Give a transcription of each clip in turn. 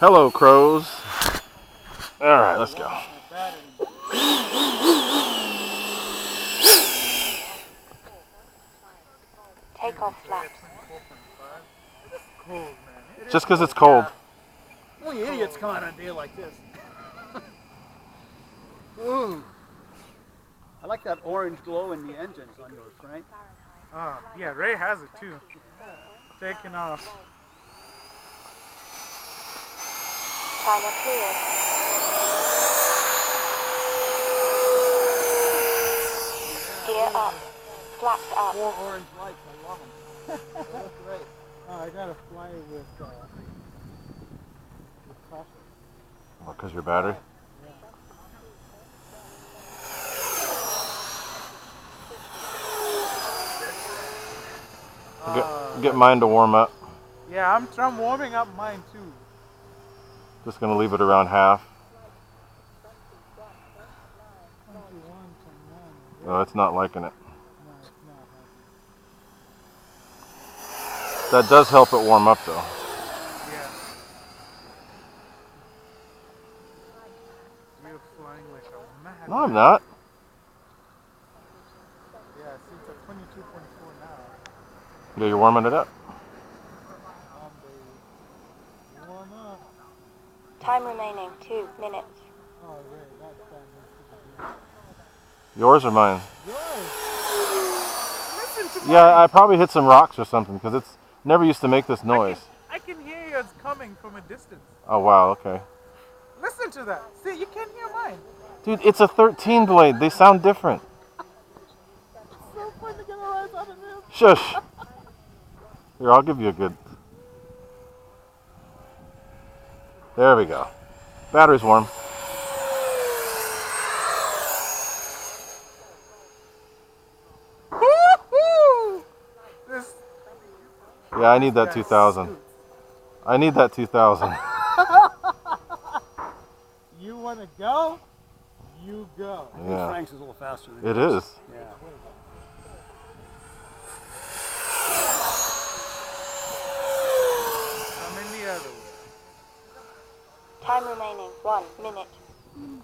Hello, crows. All right, let's go. Take off flaps. Just because it's cold. Only idiots come out on a day like this. Ooh. I like that orange glow in the engines on yours, Frank. Yeah, Ray has it too. Taking off. Timer cleared. Gear up. Flaps up. 4 orange lights, I love them. They look great. I gotta fly with caution. Because your battery? Get mine to warm up. Yeah, I'm warming up mine too. Just gonna leave it around half. No, it's not liking it. That does help it warm up though. Yeah. You're flying like a mad. No, I'm not. Yeah, see, it's at 22.4 now. Yeah, you're warming it up. Warm up. Time remaining 2 minutes. Oh, Ray, that's fine. Yours or mine? Yours. Listen to Yeah, I probably hit some rocks or something because it's never used to make this noise. I can hear yours coming from a distance. Oh wow, okay. Listen to that. See, you can't hear mine. Dude, it's a 13 blade. They sound different. So fun to get a rise out of this. Shush. Here, I'll give you a good. There we go. Battery's warm. Yeah, I need that 2000. I need that 2000. You want to go? You go. Yeah. Frank's is a little faster than It yours. is. Yeah. I'm in the other one. Time remaining 1 minute. You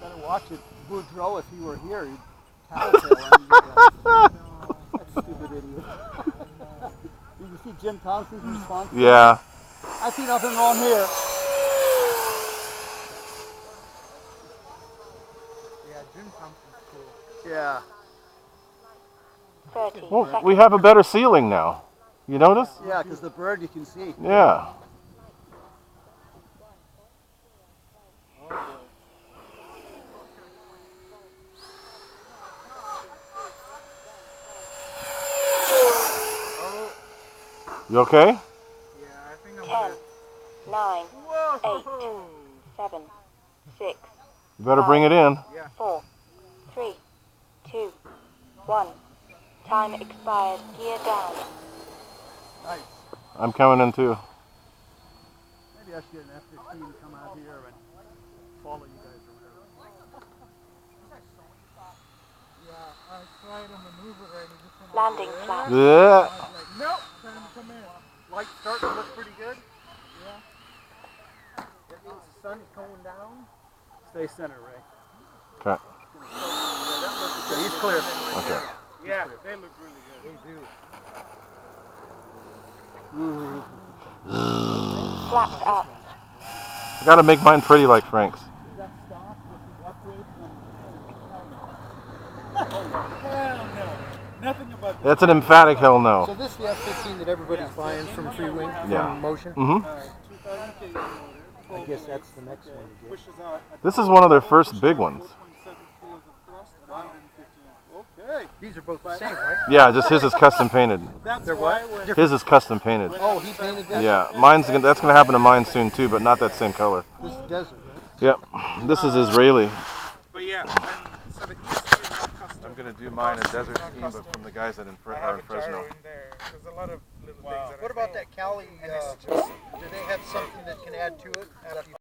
better watch it. Boudreaux, if he were here, he'd tattletale on you guys. That stupid idiot. Did you see Jim Thompson's response? Yeah. I see nothing wrong here. Yeah, Jim Thompson's cool. Yeah. 30 Well, seconds. we have a better ceiling now. You notice? Yeah, because the bird you can see. Yeah. You okay? Yeah, I think I'm 10, gonna... 9, Whoa! 8, 7, 6, You better bring it in. 4, 3, 2, 1. Time expired. Gear down. Nice. I'm coming in too. Maybe I should get an F-15 come out here and follow you guys around. Yeah, I tried to maneuver right. It just went Landing flaps. Yeah. like, nope, time to come in. Light starting to look pretty good. Yeah. That means the sun is going down. Stay center, Ray. Okay. Okay, he's clear. Okay. Yeah, they look really good. They do. Flaps up. I gotta make mine pretty like Frank's. Hell no. Nothing about that. That's an emphatic hell So no. this is the F-15 that everybody's flying from Free Wing, from Yeah. Motion? Mm-hmm. I guess that's the next one to get. This is one of their first big ones. Okay. These are both the same, right? Yeah, just his is custom painted. They're what? His is custom painted. Oh, he painted that? Yeah, that's gonna happen to mine soon too, but not that same color. This is desert, right? Yep. This is Israeli. But yeah, so the east is not custom. I'm gonna do mine in desert scheme, but from the guys that I have a gyro in there. There's a lot of little things that What about that Cali? Do they have something that can add to it after you